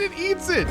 It eats it.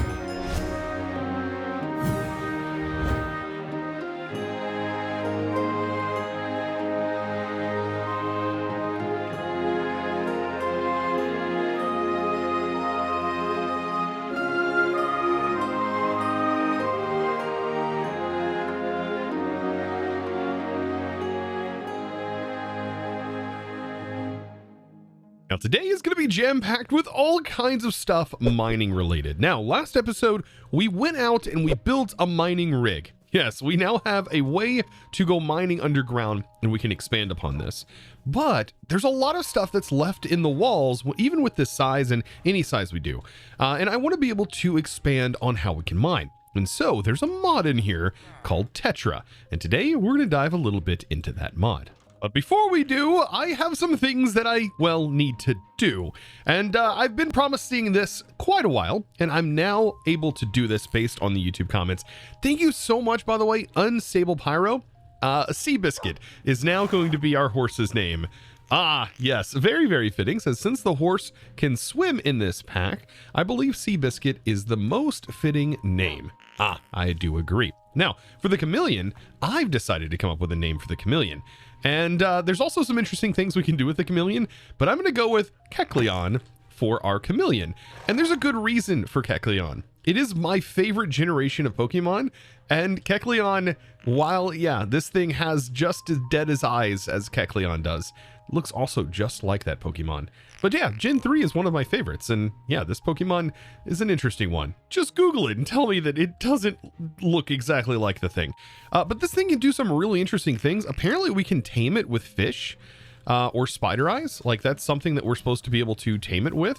Now today is going to be jam-packed with all kinds of stuff mining related. Now, last episode, we went out and we built a mining rig. Yes, we now have a way to go mining underground and we can expand upon this. But there's a lot of stuff that's left in the walls, even with this size and any size we do. And I want to be able to expand on how we can mine. And so there's a mod in here called Tetra. And today we're going to dive a little bit into that mod. But before we do, I have some things that I, well, need to do. And I've been promising this quite a while, and I'm now able to do this based on the YouTube comments. Thank you so much, by the way, Unsable Pyro. Seabiscuit is now going to be our horse's name. Ah, yes, very, very fitting, since the horse can swim in this pack, I believe Seabiscuit is the most fitting name. Ah, I do agree. Now, for the chameleon, I've decided to come up with a name for the chameleon. And there's also some interesting things we can do with the chameleon, but I'm going to go with Kecleon for our chameleon. And there's a good reason for Kecleon. It is my favorite generation of Pokemon, and Kecleon, while, yeah, this thing has just as dead as eyes as Kecleon does, looks also just like that Pokemon. But yeah, Gen 3 is one of my favorites, and yeah, this Pokemon is an interesting one. Just Google it and tell me that it doesn't look exactly like the thing. But this thing can do some really interesting things. Apparently we can tame it with fish or spider eyes. Like, that's something that we're supposed to be able to tame it with.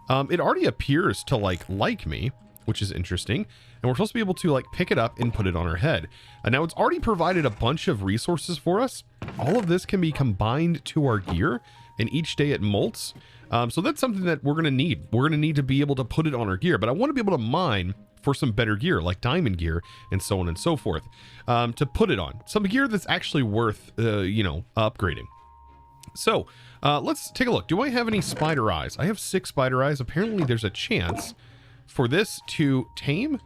It already appears to like me, which is interesting. And we're supposed to be able to like pick it up and put it on our head. And now it's already provided a bunch of resources for us. All of this can be combined to our gear, and each day it molts. So that's something that we're going to need. We're going to need to be able to put it on our gear, but I want to be able to mine for some better gear, like diamond gear and so on and so forth, to put it on. Some gear that's actually worth, upgrading. So let's take a look. Do I have any spider eyes? I have 6 spider eyes. Apparently there's a chance for this to tame.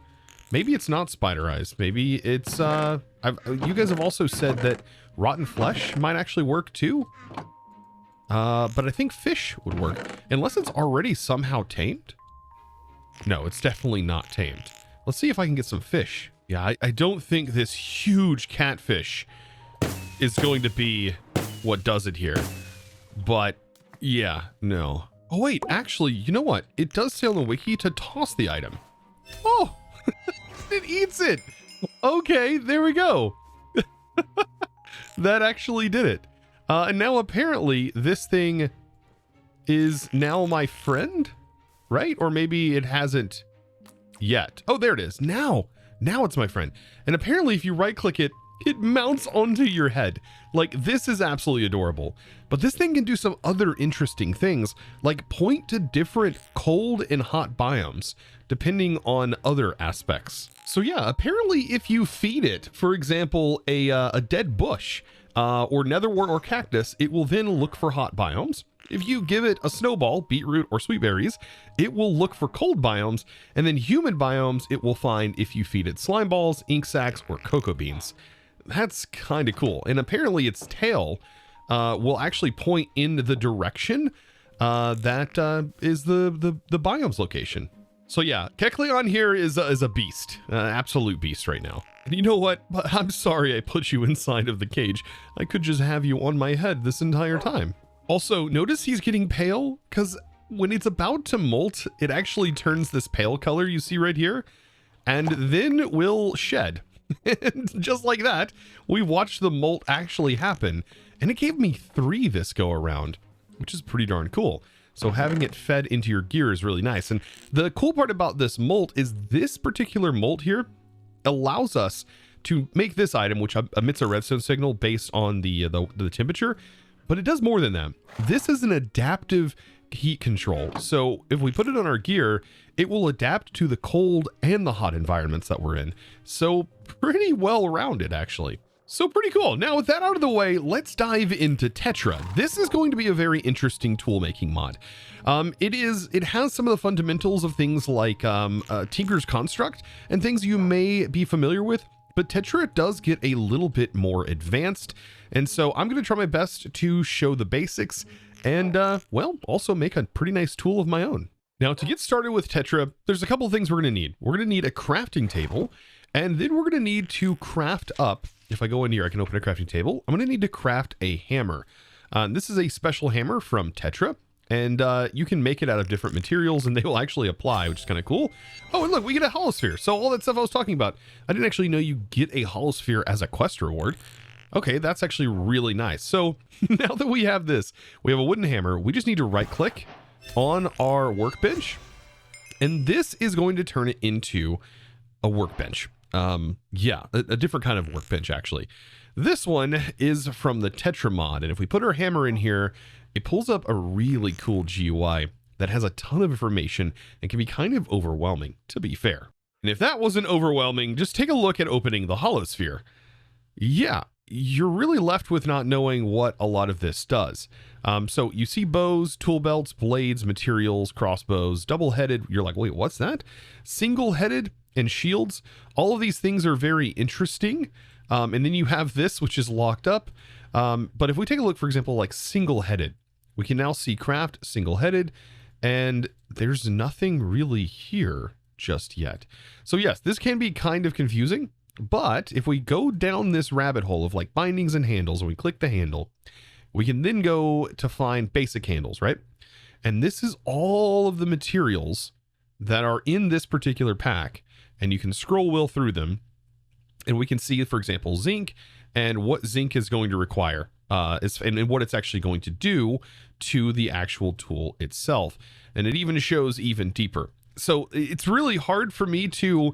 Maybe it's not spider eyes. Maybe it's, you guys have also said that rotten flesh might actually work too. But I think fish would work, unless it's already somehow tamed. No, it's definitely not tamed. Let's see if I can get some fish. Yeah, I don't think this huge catfish is going to be what does it here. But yeah, no. Oh wait, actually, you know what? It does say on the wiki to toss the item. Oh, it eats it. Okay, there we go. That actually did it. And now apparently this thing is now my friend, right? Or maybe it hasn't yet. Oh, there it is. Now it's my friend. And apparently if you right click it, it mounts onto your head. Like, this is absolutely adorable. But this thing can do some other interesting things, like point to different cold and hot biomes, depending on other aspects. So yeah, apparently if you feed it, for example, a dead bush, or netherwort or cactus, it will then look for hot biomes. If you give it a snowball, beetroot, or sweet berries, it will look for cold biomes, and then human biomes it will find if you feed it slime balls, ink sacs, or cocoa beans. That's kind of cool. And apparently its tail will actually point in the direction that is the biome's location. So yeah, Kecleon here is a beast, absolute beast right now. And you know what? I'm sorry I put you inside of the cage. I could just have you on my head this entire time. Also, notice he's getting pale, because when it's about to molt, it actually turns this pale color you see right here, and then will shed. And just like that, we watched the molt actually happen, and it gave me 3 this go around, which is pretty darn cool. So having it fed into your gear is really nice. And the cool part about this molt is this particular molt here allows us to make this item, which emits a redstone signal based on the temperature, but it does more than that. This is an adaptive heat control. So if we put it on our gear, it will adapt to the cold and the hot environments that we're in. So pretty well rounded, actually. So pretty cool. Now with that out of the way, let's dive into Tetra. This is going to be a very interesting tool making mod. It has some of the fundamentals of things like Tinker's Construct and things you may be familiar with, but Tetra does get a little bit more advanced. And so I'm going to try my best to show the basics and, well, also make a pretty nice tool of my own. Now to get started with Tetra, there's a couple of things we're going to need. We're going to need a crafting table, and then we're going to need to craft up. If I go in here, I can open a crafting table. I'm going to need to craft a hammer. This is a special hammer from Tetra, and you can make it out of different materials and they will actually apply, which is kind of cool. Oh, and look, we get a holosphere. So all that stuff I was talking about, I didn't actually know you get a holosphere as a quest reward. Okay, that's actually really nice. So now that we have this, we have a wooden hammer. We just need to right click on our workbench, and this is going to turn it into a workbench. Yeah, a different kind of workbench actually. This one is from the Tetra mod, and if we put our hammer in here, it pulls up a really cool GUI that has a ton of information and can be kind of overwhelming, to be fair. And if that wasn't overwhelming, just take a look at opening the holosphere. Yeah, you're really left with not knowing what a lot of this does. So you see bows, tool belts, blades, materials, crossbows, double-headed. You're like, wait, what's that? Single-headed and shields. All of these things are very interesting. And then you have this, which is locked up. But if we take a look, for example, like single-headed, we can now see craft single-headed, and there's nothing really here just yet. So yes, this can be kind of confusing, but if we go down this rabbit hole of like bindings and handles, and we click the handle, we can then go to find basic handles, right? And this is all of the materials that are in this particular pack, and you can scroll wheel through them, and we can see, for example, zinc and what zinc is going to require, and what it's actually going to do to the actual tool itself. And it even shows even deeper. So it's really hard for me to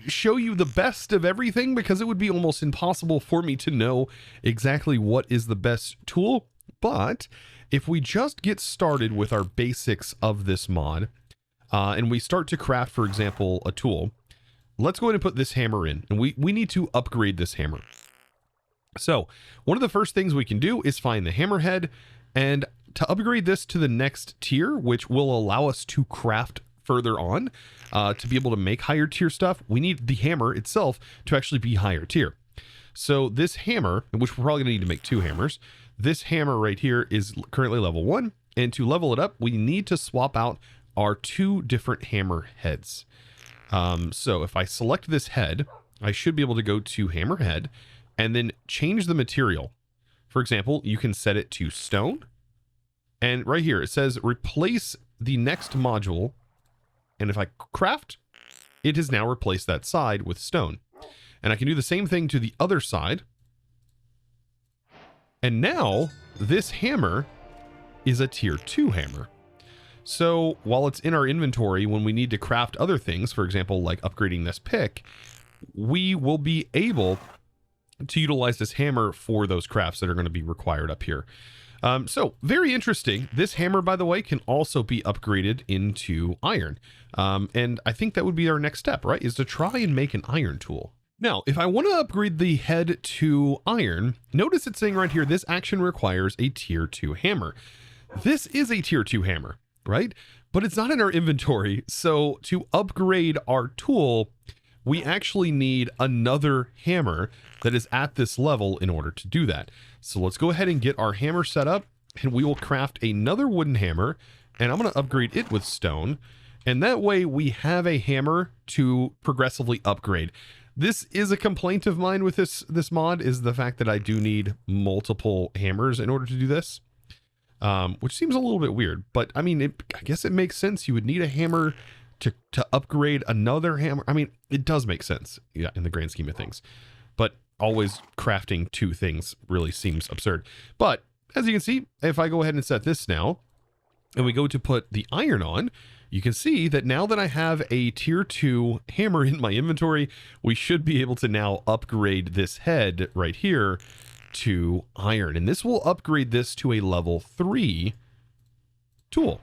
show you the best of everything because it would be almost impossible for me to know exactly what is the best tool. But if we just get started with our basics of this mod, and we start to craft, for example, a tool, let's go ahead and put this hammer in, and we need to upgrade this hammer. So one of the first things we can do is find the hammerhead, and to upgrade this to the next tier, which will allow us to craft further on, to be able to make higher tier stuff, we need the hammer itself to actually be higher tier. So this hammer, which we're probably gonna need to make 2 hammers, this hammer right here is currently level 1, and to level it up, we need to swap out our 2 different hammer heads. So if I select this head, I should be able to go to hammer head and then change the material. For example, you can set it to stone, and right here it says replace the next module. And if I craft, it has now replaced that side with stone. And I can do the same thing to the other side. And now this hammer is a tier 2 hammer. So while it's in our inventory, when we need to craft other things, for example, like upgrading this pick, we will be able to utilize this hammer for those crafts that are going to be required up here. So very interesting. This hammer, by the way, can also be upgraded into iron. And I think that would be our next step, right? Is to try and make an iron tool. Now, if I want to upgrade the head to iron, notice it's saying right here, this action requires a tier 2 hammer. This is a tier 2 hammer, right? But it's not in our inventory. So to upgrade our tool, we actually need another hammer that is at this level in order to do that. So let's go ahead and get our hammer set up, and we will craft another wooden hammer, and I'm going to upgrade it with stone. And that way we have a hammer to progressively upgrade. This is a complaint of mine with this mod, is the fact that I do need multiple hammers in order to do this. Which seems a little bit weird, but I mean, I guess it makes sense. You would need a hammer to upgrade another hammer. I mean, it does make sense, yeah, in the grand scheme of things, but always crafting 2 things really seems absurd. But as you can see, if I go ahead and set this now, and we go to put the iron on, you can see that now that I have a tier 2 hammer in my inventory, we should be able to now upgrade this head right here to iron, and this will upgrade this to a level 3 tool.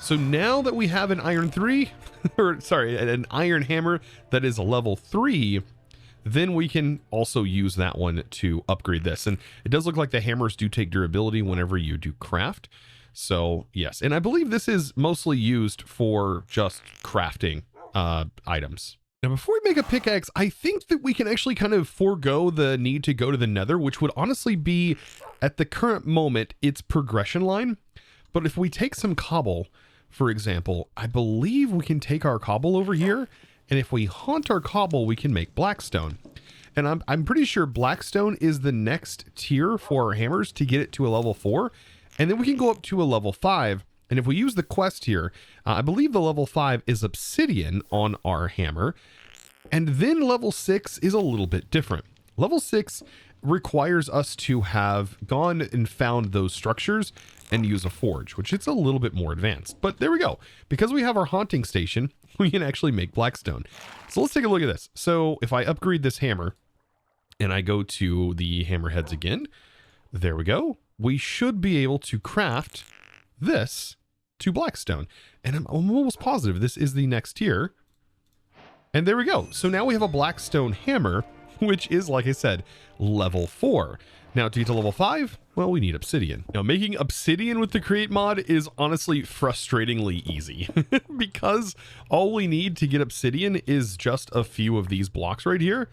So now that we have an iron 3, or sorry, an iron hammer that is a level 3, then we can also use that one to upgrade this. And it does look like the hammers do take durability whenever you do craft. So yes, and I believe this is mostly used for just crafting items. Now, before we make a pickaxe, I think that we can actually kind of forego the need to go to the nether, which would honestly be, at the current moment, its progression line. But if we take some cobble, for example, I believe we can take our cobble over here, and if we haunt our cobble, we can make blackstone. And I'm pretty sure blackstone is the next tier for our hammers to get it to a level 4, and then we can go up to a level 5. And if we use the quest here, I believe the level 5 is obsidian on our hammer. And then level 6 is a little bit different. Level 6 requires us to have gone and found those structures and use a forge, which it's a little bit more advanced. But there we go. Because we have our haunting station, we can actually make blackstone. So let's take a look at this. So if I upgrade this hammer and I go to the hammerheads again, there we go. We should be able to craft this to blackstone, and I'm almost positive this is the next tier. And there we go. So now we have a blackstone hammer, which is, like I said, level 4. Now to get to level 5, well, we need obsidian. Now making obsidian with the create mod is honestly frustratingly easy because all we need to get obsidian is just a few of these blocks right here.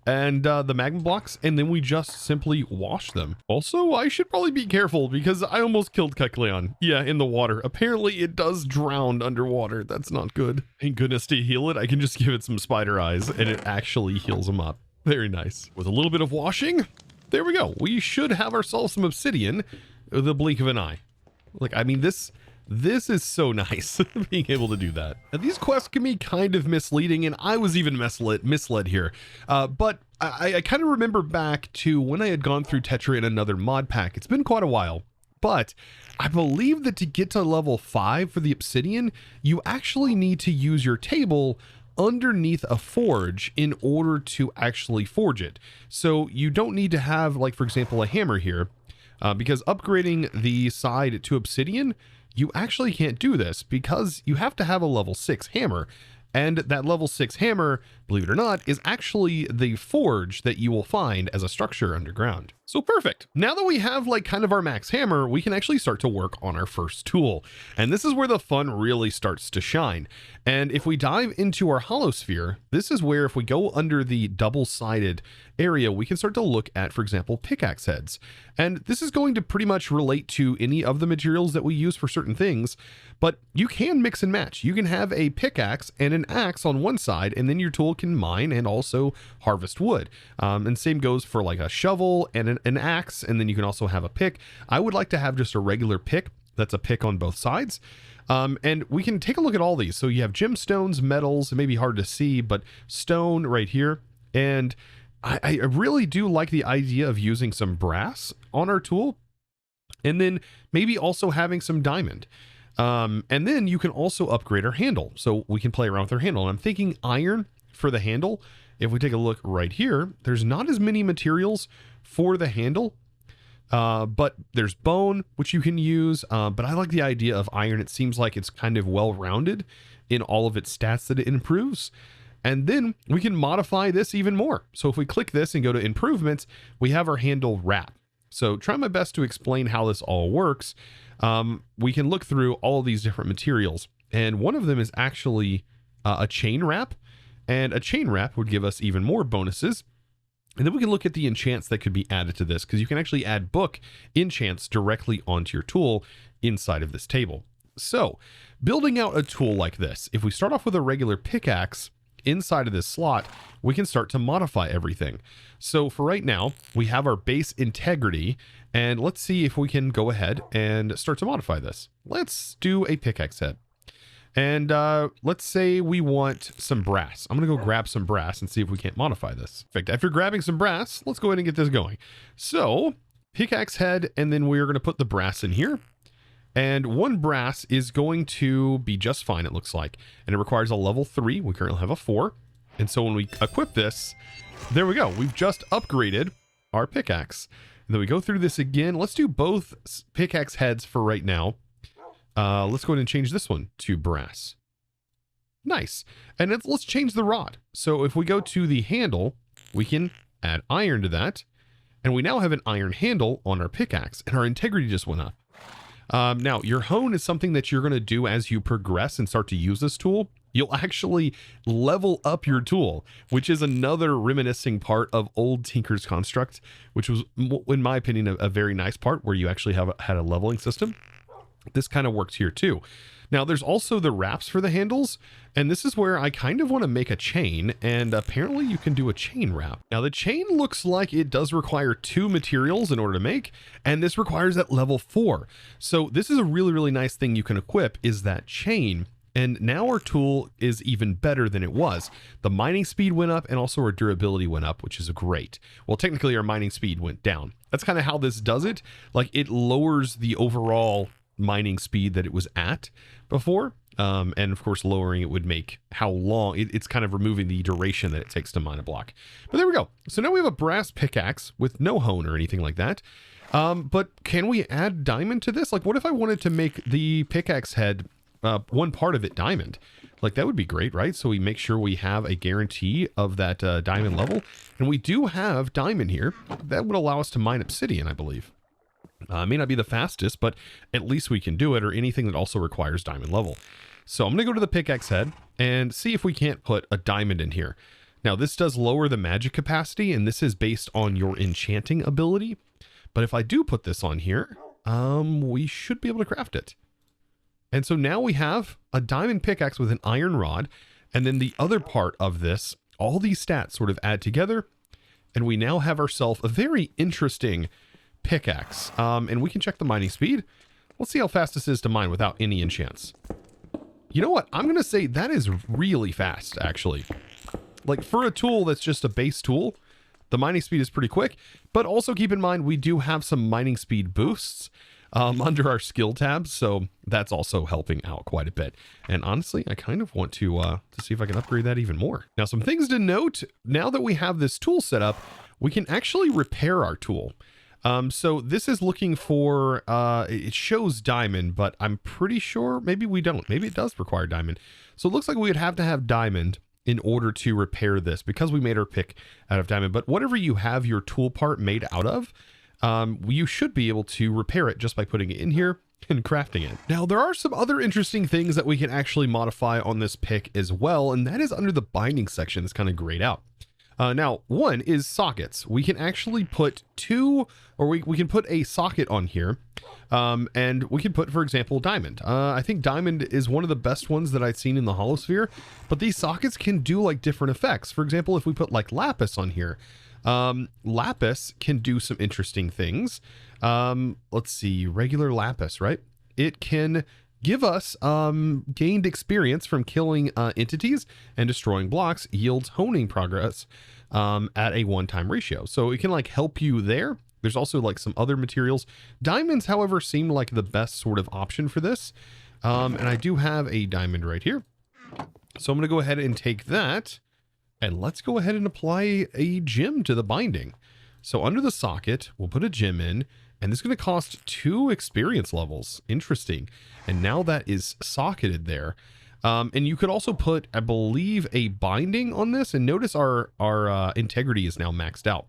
And the magma blocks, and then we just simply wash them. Also, I should probably be careful because I almost killed Kekleon. Yeah, in the water. Apparently it does drown underwater. That's not good. Thank goodness to heal it, I can just give it some spider eyes and it actually heals him up. Very nice. With a little bit of washing, there we go. We should have ourselves some obsidian with a blink of an eye. Like, I mean, this is so nice being able to do that. Now, these quests can be kind of misleading, and I was even misled here. But I kind of remember back to when I had gone through Tetra in another mod pack. It's been quite a while, but I believe that to get to level 5 for the obsidian, you actually need to use your table underneath a forge in order to actually forge it. So you don't need to have, like, for example, a hammer here, because upgrading the side to obsidian, you actually can't do this because you have to have a level 6 hammer. And that level 6 hammer, believe it or not, is actually the forge that you will find as a structure underground. So perfect. Now that we have like kind of our max hammer, we can actually start to work on our first tool. And this is where the fun really starts to shine. And if we dive into our hollow sphere, this is where if we go under the double-sided area, we can start to look at, for example, pickaxe heads. And this is going to pretty much relate to any of the materials that we use for certain things, but you can mix and match. You can have a pickaxe and an axe on one side, and then your tool can mine and also harvest wood. And same goes for like a shovel and an axe, and then you can also have a pick. I would like to have just a regular pick that's a pick on both sides. And we can take a look at all these. So you have gemstones, metals, it may be hard to see, but stone right here. And I really do like the idea of using some brass on our tool, and then maybe also having some diamond. And then you can also upgrade our handle. So we can play around with our handle. And I'm thinking iron for the handle. If we take a look right here, there's not as many materials for the handle, but there's bone, which you can use. But I like the idea of iron. It seems like it's kind of well-rounded in all of its stats that it improves. And then we can modify this even more. So if we click this and go to improvements, we have our handle wrap. So try my best to explain how this all works. We can look through all these different materials, and one of them is actually a chain wrap, and a chain wrap would give us even more bonuses. And then we can look at the enchants that could be added to this, because you can actually add book enchants directly onto your tool inside of this table. So building out a tool like this, if we start off with a regular pickaxe, inside of this slot, we can start to modify everything. So for right now, we have our base integrity, and let's see if we can go ahead and start to modify this. Let's do a pickaxe head. And let's say we want some brass. I'm gonna go grab some brass and see if we can't modify this. In fact, after grabbing some brass, let's go ahead and get this going. So pickaxe head, and then we're gonna put the brass in here. And one brass is going to be just fine, it looks like. And it requires a level 3. We currently have a 4. And so when we equip this, there we go. We've just upgraded our pickaxe. And then we go through this again. Let's do both pickaxe heads for right now. Let's go ahead and change this one to brass. Nice. And let's change the rod. So if we go to the handle, we can add iron to that. And we now have an iron handle on our pickaxe, and our integrity just went up. Now, your hone is something that you're going to do as you progress and start to use this tool. You'll actually level up your tool, which is another reminiscing part of old Tinker's Construct, which was, in my opinion, a very nice part where you actually had a leveling system. This kind of works here too. Now, there's also the wraps for the handles, and this is where I kind of want to make a chain, and apparently you can do a chain wrap. Now, the chain looks like it does require 2 materials in order to make, and this requires at level 4. So this is a really, really nice thing you can equip, is that chain. And now our tool is even better than it was. The mining speed went up, and also our durability went up, which is great. Well, technically our mining speed went down. That's kind of how this does it. Like, it lowers the overall mining speed that it was at before, and of course lowering it would make how long it's kind of removing the duration that it takes to mine a block. But there we go. So now we have a brass pickaxe with no hone or anything like that. But can we add diamond to this? Like, what if I wanted to make the pickaxe head one part of it diamond? Like, that would be great, right? So we make sure we have a guarantee of that diamond level, and we do have diamond here. That would allow us to mine obsidian, I believe. May not be the fastest, but at least we can do it, or anything that also requires diamond level. So I'm going to go to the pickaxe head and see if we can't put a diamond in here. Now, this does lower the magic capacity, and this is based on your enchanting ability. But if I do put this on here, we should be able to craft it. And so now we have a diamond pickaxe with an iron rod, and then the other part of this, all these stats sort of add together, and we now have ourselves a very interesting pickaxe. And we can check the mining speed. Let's see how fast this is to mine without any enchants. You know what? I'm going to say that is really fast, actually. Like, for a tool that's just a base tool, the mining speed is pretty quick. But also keep in mind, we do have some mining speed boosts under our skill tabs, so that's also helping out quite a bit. And honestly, I kind of want to see if I can upgrade that even more. Now, some things to note: now that we have this tool set up, we can actually repair our tool. So this is looking for, it shows diamond, but I'm pretty sure maybe we don't. Maybe it does require diamond. So it looks like we would have to have diamond in order to repair this, because we made our pick out of diamond. But whatever you have your tool part made out of, you should be able to repair it just by putting it in here and crafting it. Now, there are some other interesting things that we can actually modify on this pick as well, and that is under the binding section. That's kind of grayed out. Now, one is sockets. We can actually put two, or we can put a socket on here, and we can put, for example, diamond. I think diamond is one of the best ones that I've seen in the holosphere, but these sockets can do like different effects. For example, if we put like lapis on here, lapis can do some interesting things. Let's see, regular lapis, right? It can give us gained experience from killing entities and destroying blocks, yields honing progress at a one-time ratio. So it can like help you there. There's also like some other materials. Diamonds, however, seem like the best sort of option for this. And I do have a diamond right here. So I'm going to go ahead and take that, and let's go ahead and apply a gem to the binding. So under the socket, we'll put a gem in, and this is going to cost 2 experience levels. Interesting. And now that is socketed there. And you could also put, I believe, a binding on this, and notice our integrity is now maxed out.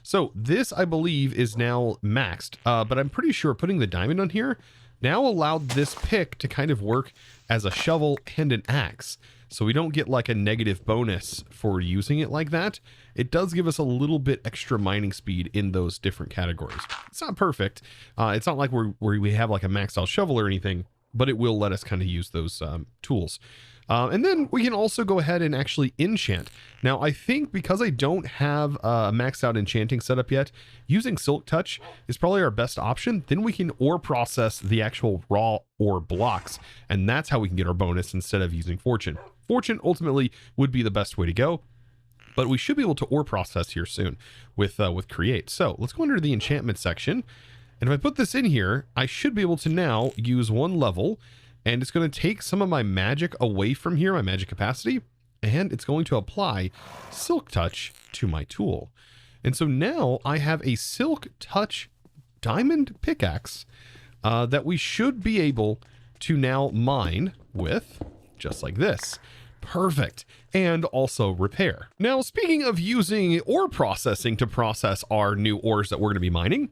So this, I believe, is now maxed, but I'm pretty sure putting the diamond on here now allowed this pick to kind of work as a shovel and an axe. So we don't get like a negative bonus for using it like that. It does give us a little bit extra mining speed in those different categories. It's not perfect. It's not like we have like a maxed out shovel or anything, but it will let us kind of use those tools. And then we can also go ahead and actually enchant. Now, I think because I don't have a maxed out enchanting setup yet, using Silk Touch is probably our best option. Then we can ore process the actual raw ore blocks, and that's how we can get our bonus instead of using Fortune. Fortune ultimately would be the best way to go, but we should be able to ore process here soon with Create. So let's go under the enchantment section. And if I put this in here, I should be able to now use 1 level, and it's going to take some of my magic away from here, my magic capacity, and it's going to apply Silk Touch to my tool. And so now I have a Silk Touch diamond pickaxe that we should be able to now mine with, just like this. Perfect. And also repair. Now, speaking of using ore processing to process our new ores that we're going to be mining,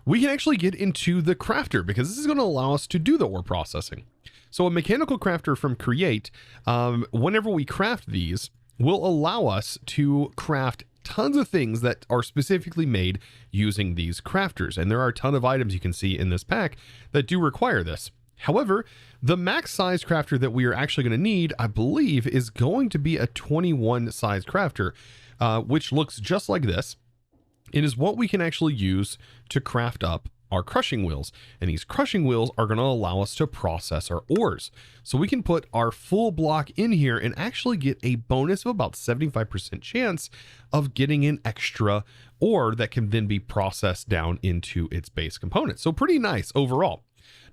we can actually get into the crafter because this is going to allow us to do the ore processing. So a mechanical crafter from Create, whenever we craft these, will allow us to craft tons of things that are specifically made using these crafters. And there are a ton of items you can see in this pack that do require this. However, the max size crafter that we are actually going to need, I believe, is going to be a 21 size crafter, which looks just like this. It is what we can actually use to craft up our crushing wheels. And these crushing wheels are going to allow us to process our ores. So we can put our full block in here and actually get a bonus of about 75% chance of getting an extra ore that can then be processed down into its base component. So pretty nice overall.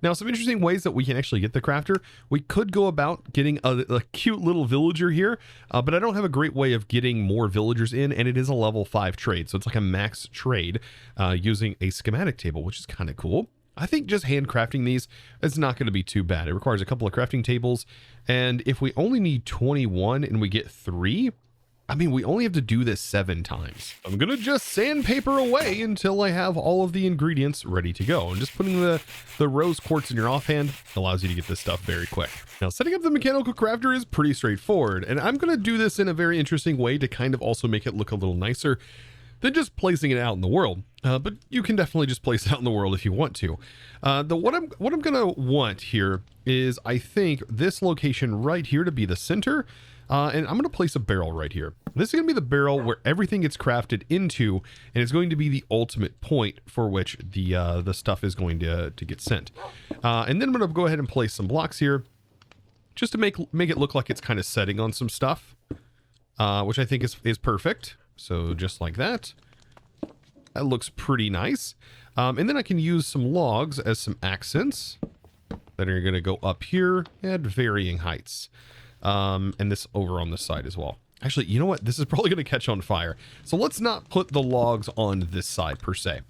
Now, some interesting ways that we can actually get the crafter. We could go about getting a cute little villager here, but I don't have a great way of getting more villagers in, and it is a level 5 trade. So it's like a max trade using a schematic table, which is kind of cool. I think just handcrafting these is not going to be too bad. It requires a couple of crafting tables, and if we only need 21 and we get 3, I mean, we only have to do this 7 times. I'm going to just sandpaper away until I have all of the ingredients ready to go. And just putting the rose quartz in your offhand allows you to get this stuff very quick. Now, setting up the mechanical crafter is pretty straightforward. And I'm going to do this in a very interesting way to kind of also make it look a little nicer than just placing it out in the world. But you can definitely just place it out in the world if you want to. What I'm going to want here is, I think, this location right here to be the center. And I'm going to place a barrel right here. This is going to be the barrel where everything gets crafted into, and it's going to be the ultimate point for which the stuff is going to get sent. And then I'm going to go ahead and place some blocks here just to make it look like it's kind of setting on some stuff, which I think is perfect. So just like that. That looks pretty nice. And then I can use some logs as some accents that are going to go up here at varying heights. And this over on this side as well. Actually, you know what? This is probably going to catch on fire. So let's not put the logs on this side per se.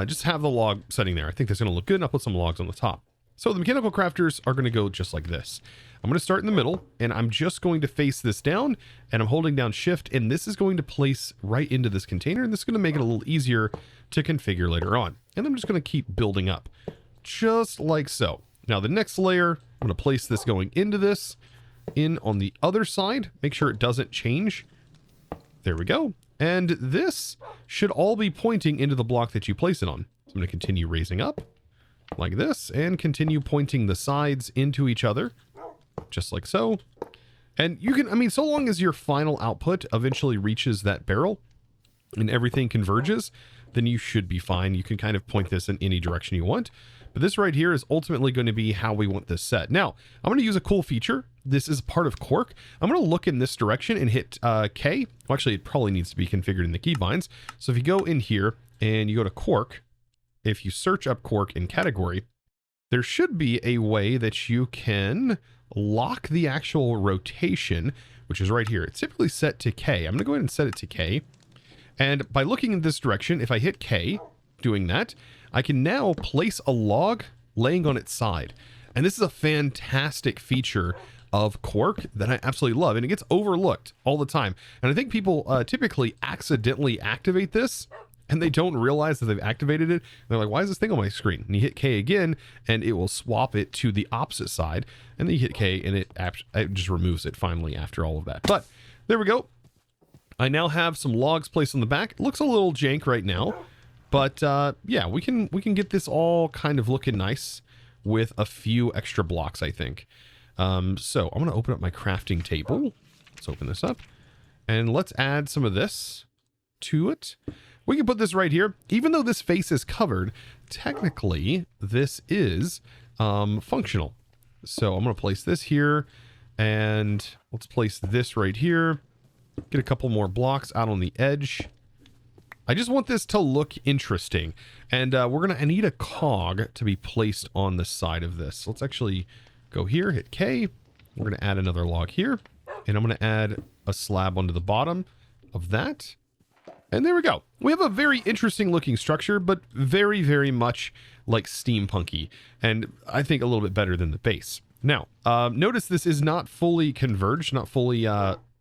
Just have the log setting there. I think that's going to look good. And I'll put some logs on the top. So the mechanical crafters are going to go just like this. I'm going to start in the middle, and I'm just going to face this down, and I'm holding down shift, and this is going to place right into this container, and this is going to make it a little easier to configure later on. And I'm just going to keep building up just like so. Now the next layer, I'm going to place this going into this. In on the other side, make sure it doesn't change. There we go. And this should all be pointing into the block that you place it on. So I'm going to continue raising up like this and continue pointing the sides into each other just like so. And you can, I mean, so long as your final output eventually reaches that barrel and everything converges, then you should be fine. You can kind of point this in any direction you want. But this right here is ultimately going to be how we want this set. Now, I'm going to use a cool feature. This is part of Cork. I'm going to look in this direction and hit K. Well, actually, it probably needs to be configured in the keybinds. So if you go in here and you go to Cork, if you search up Cork in category, there should be a way that you can lock the actual rotation, which is right here. It's typically set to K. I'm going to go ahead and set it to K. And by looking in this direction, if I hit K, doing that, I can now place a log laying on its side. And this is a fantastic feature of Cork that I absolutely love. And it gets overlooked all the time. And I think people typically accidentally activate this and they don't realize that they've activated it. They're like, why is this thing on my screen? And you hit K again and it will swap it to the opposite side. And then you hit K and it just removes it finally after all of that. But there we go. I now have some logs placed on the back. It looks a little jank right now. But yeah, we can get this all kind of looking nice with a few extra blocks, I think. So I'm going to open up my crafting table. Let's open this up. And let's add some of this to it. We can put this right here. Even though this face is covered, technically this is functional. So I'm going to place this here. And let's place this right here. Get a couple more blocks out on the edge. I just want this to look interesting. And I need a cog to be placed on the side of this. So let's actually go here, hit K. We're going to add another log here. And I'm going to add a slab onto the bottom of that. And there we go. We have a very interesting looking structure, but very, very much like steampunky. And I think a little bit better than the base. Now, notice this is not fully converged, not fully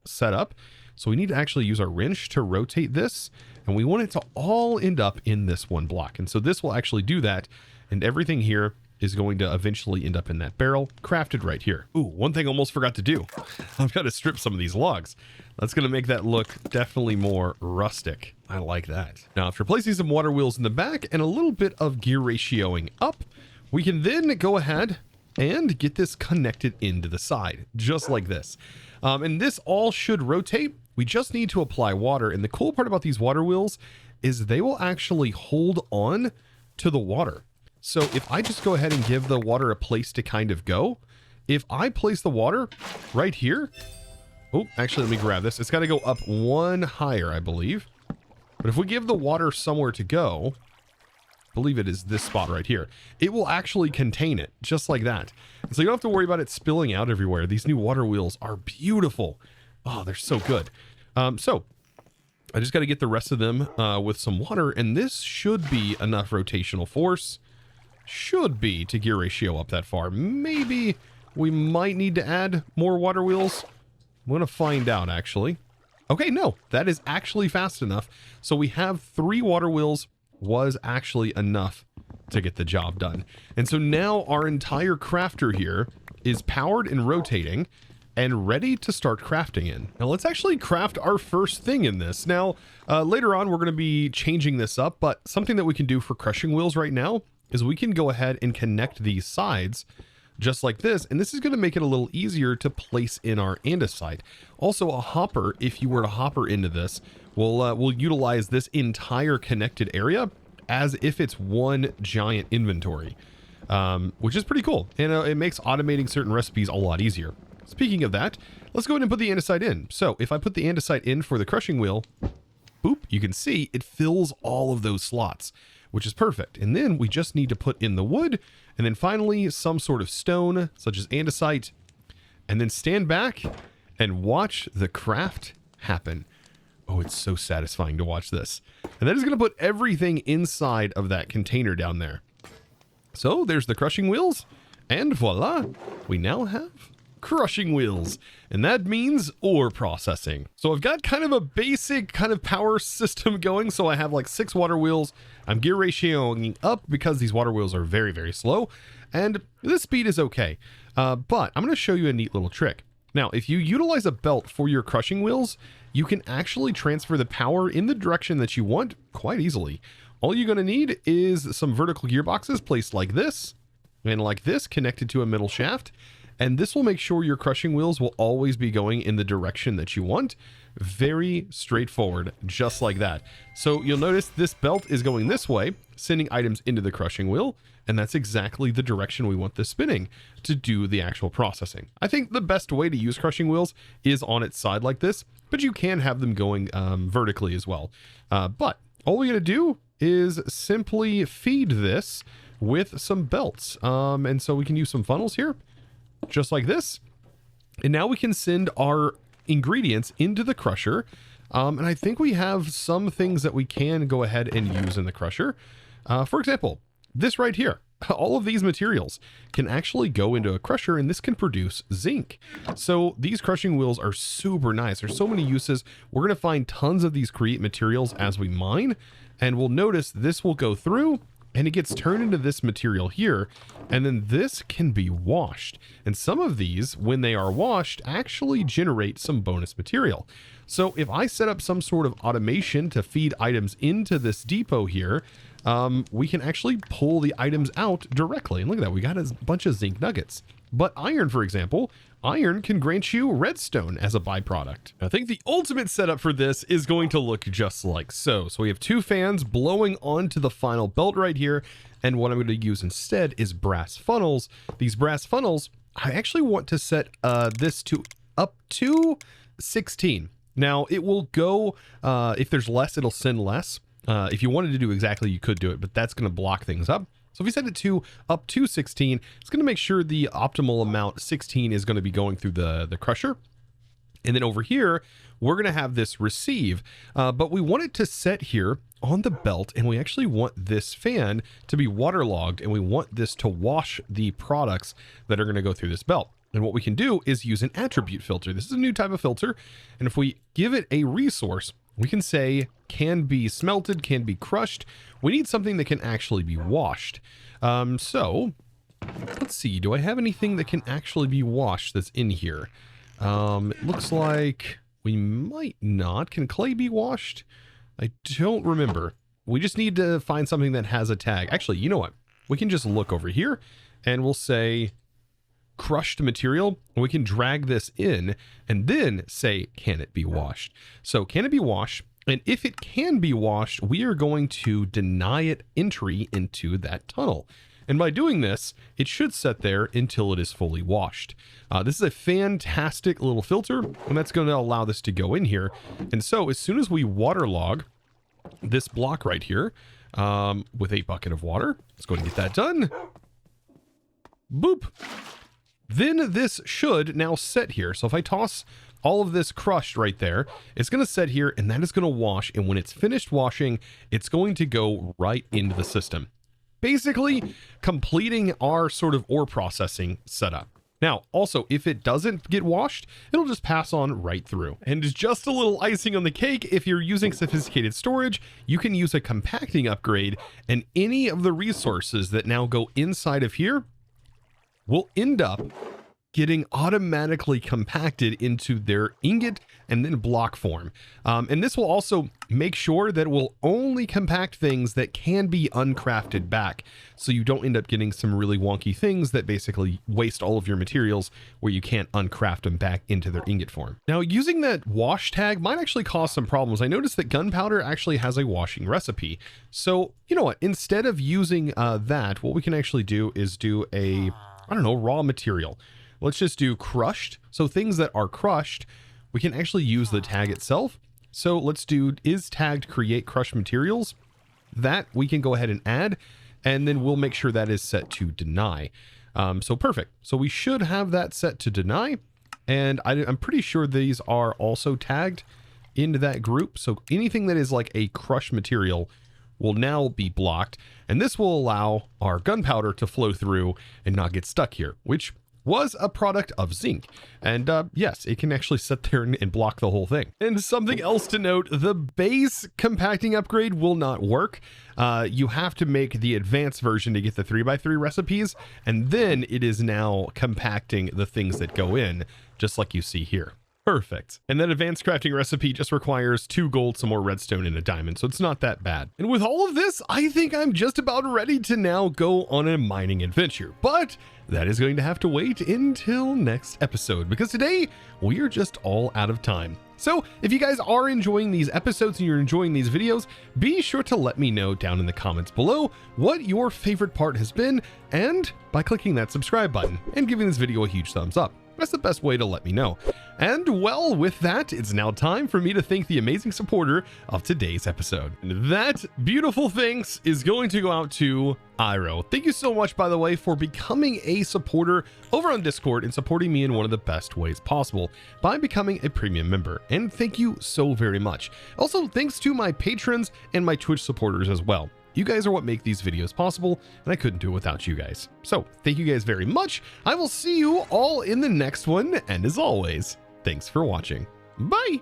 set up. So we need to actually use our wrench to rotate this, and we want it to all end up in this one block. And so this will actually do that, and everything here is going to eventually end up in that barrel, crafted right here. Ooh, one thing I almost forgot to do. I've got to strip some of these logs. That's going to make that look definitely more rustic. I like that. Now, after placing some water wheels in the back and a little bit of gear ratioing up, we can then go ahead and get this connected into the side, just like this. And this all should rotate. We just need to apply water. And the cool part about these water wheels is they will actually hold on to the water. So if I just go ahead and give the water a place to kind of go, if I place the water right here, oh, actually, let me grab this. It's got to go up one higher, I believe. But if we give the water somewhere to go, I believe it is this spot right here, it will actually contain it just like that. And so you don't have to worry about it spilling out everywhere. These new water wheels are beautiful. Oh, they're so good. So I just got to get the rest of them with some water, and this should be enough rotational force. Should be to gear ratio up that far. Maybe we might need to add more water wheels. I'm going to find out, actually. Okay, no, that is actually fast enough. So we have 3 water wheels was actually enough to get the job done. And so now our entire crafter here is powered and rotating and ready to start crafting in. Now let's actually craft our first thing in this. Now, later on, we're going to be changing this up, but something that we can do for crushing wheels right now is we can go ahead and connect these sides just like this, and this is going to make it a little easier to place in our andesite. Also, a hopper, if you were to hopper into this, will utilize this entire connected area as if it's one giant inventory, which is pretty cool, and it makes automating certain recipes a lot easier. Speaking of that, let's go ahead and put the andesite in. So if I put the andesite in for the crushing wheel, boop, you can see it fills all of those slots, which is perfect. And then we just need to put in the wood, and then finally some sort of stone, such as andesite, and then stand back and watch the craft happen. Oh, it's so satisfying to watch this. And that is going to put everything inside of that container down there. So there's the crushing wheels, and voila, we now have crushing wheels, and that means ore processing. So I've got kind of a basic kind of power system going. So I have like 6 water wheels. I'm gear ratioing up because these water wheels are very, very slow, and the speed is okay. But I'm going to show you a neat little trick. Now, if you utilize a belt for your crushing wheels, you can actually transfer the power in the direction that you want quite easily. All you're going to need is some vertical gearboxes placed like this, and like this, connected to a middle shaft. And this will make sure your crushing wheels will always be going in the direction that you want. Very straightforward, just like that. So you'll notice this belt is going this way, sending items into the crushing wheel. And that's exactly the direction we want this spinning to do the actual processing. I think the best way to use crushing wheels is on its side like this, but you can have them going vertically as well. But all we gotta do is simply feed this with some belts. And so we can use some funnels here, just like this. And now we can send our ingredients into the crusher. And I think we have some things that we can go ahead and use in the crusher. For example, this right here, all of these materials can actually go into a crusher, and this can produce zinc. So these crushing wheels are super nice. There's so many uses. We're going to find tons of these create materials as we mine, and we'll notice this will go through and it gets turned into this material here, and then this can be washed. And some of these, when they are washed, actually generate some bonus material. So if I set up some sort of automation to feed items into this depot here, we can actually pull the items out directly. And look at that, we got a bunch of zinc nuggets. But iron, for example, iron can grant you redstone as a byproduct. I think the ultimate setup for this is going to look just like so. So we have 2 fans blowing onto the final belt right here. And what I'm going to use instead is brass funnels. These brass funnels, I actually want to set this to up to 16. Now it will go, if there's less, it'll send less. If you wanted to do exactly, you could do it, but that's going to block things up. So if we set it to up to 16, it's going to make sure the optimal amount 16 is going to be going through the crusher. And then over here, we're going to have this receive, but we want it to set here on the belt, and we actually want this fan to be waterlogged, and we want this to wash the products that are going to go through this belt. And what we can do is use an attribute filter. This is a new type of filter. And if we give it a resource, we can say can be smelted, can be crushed. We need something that can actually be washed. So let's see. Do I have anything that can actually be washed that's in here? It looks like we might not. Can clay be washed? I don't remember. We just need to find something that has a tag. Actually, you know what? We can just look over here and we'll say crushed material. We can drag this in and then say, can it be washed? So can it be washed? And if it can be washed, we are going to deny it entry into that tunnel. And by doing this, it should sit there until it is fully washed. This is a fantastic little filter, and that's going to allow this to go in here. And so as soon as we waterlog this block right here with a bucket of water, let's go ahead and get that done. Boop. Then this should now set here. So if I toss all of this crushed right there, it's going to set here, and that is going to wash. And when it's finished washing, it's going to go right into the system, basically completing our sort of ore processing setup. Now, also, if it doesn't get washed, it'll just pass on right through. And just a little icing on the cake, if you're using sophisticated storage, you can use a compacting upgrade, and any of the resources that now go inside of here will end up getting automatically compacted into their ingot and then block form. And this will also make sure that it will only compact things that can be uncrafted back, so you don't end up getting some really wonky things that basically waste all of your materials where you can't uncraft them back into their ingot form. Now, using that wash tag might actually cause some problems. I noticed that gunpowder actually has a washing recipe. So you know what, instead of using that, what we can actually do is do a, I don't know, raw material. Let's just do crushed. So things that are crushed, we can actually use the tag itself. So let's do is tagged create crushed materials. That we can go ahead and add, and then we'll make sure that is set to deny. So perfect. So we should have that set to deny. And I'm pretty sure these are also tagged into that group. So anything that is like a crushed material will now be blocked. And this will allow our gunpowder to flow through and not get stuck here, which was a product of zinc. And yes, it can actually sit there and block the whole thing. And something else to note, the base compacting upgrade will not work. You have to make the advanced version to get the 3x3 recipes, and then it is now compacting the things that go in, just like you see here. Perfect. And that advanced crafting recipe just requires 2 gold, some more redstone, and a diamond, so it's not that bad. And with all of this, I think I'm just about ready to now go on a mining adventure. But that is going to have to wait until next episode, because today we are just all out of time. So if you guys are enjoying these episodes and you're enjoying these videos, be sure to let me know down in the comments below what your favorite part has been, and by clicking that subscribe button and giving this video a huge thumbs up. That's the best way to let me know. And well, with that, it's now time for me to thank the amazing supporter of today's episode. And that beautiful thanks is going to go out to Iro. Thank you so much, by the way, for becoming a supporter over on Discord and supporting me in one of the best ways possible by becoming a premium member. And thank you so very much. Also, thanks to my patrons and my Twitch supporters as well. You guys are what make these videos possible, and I couldn't do it without you guys. So thank you guys very much. I will see you all in the next one. And as always, thanks for watching. Bye.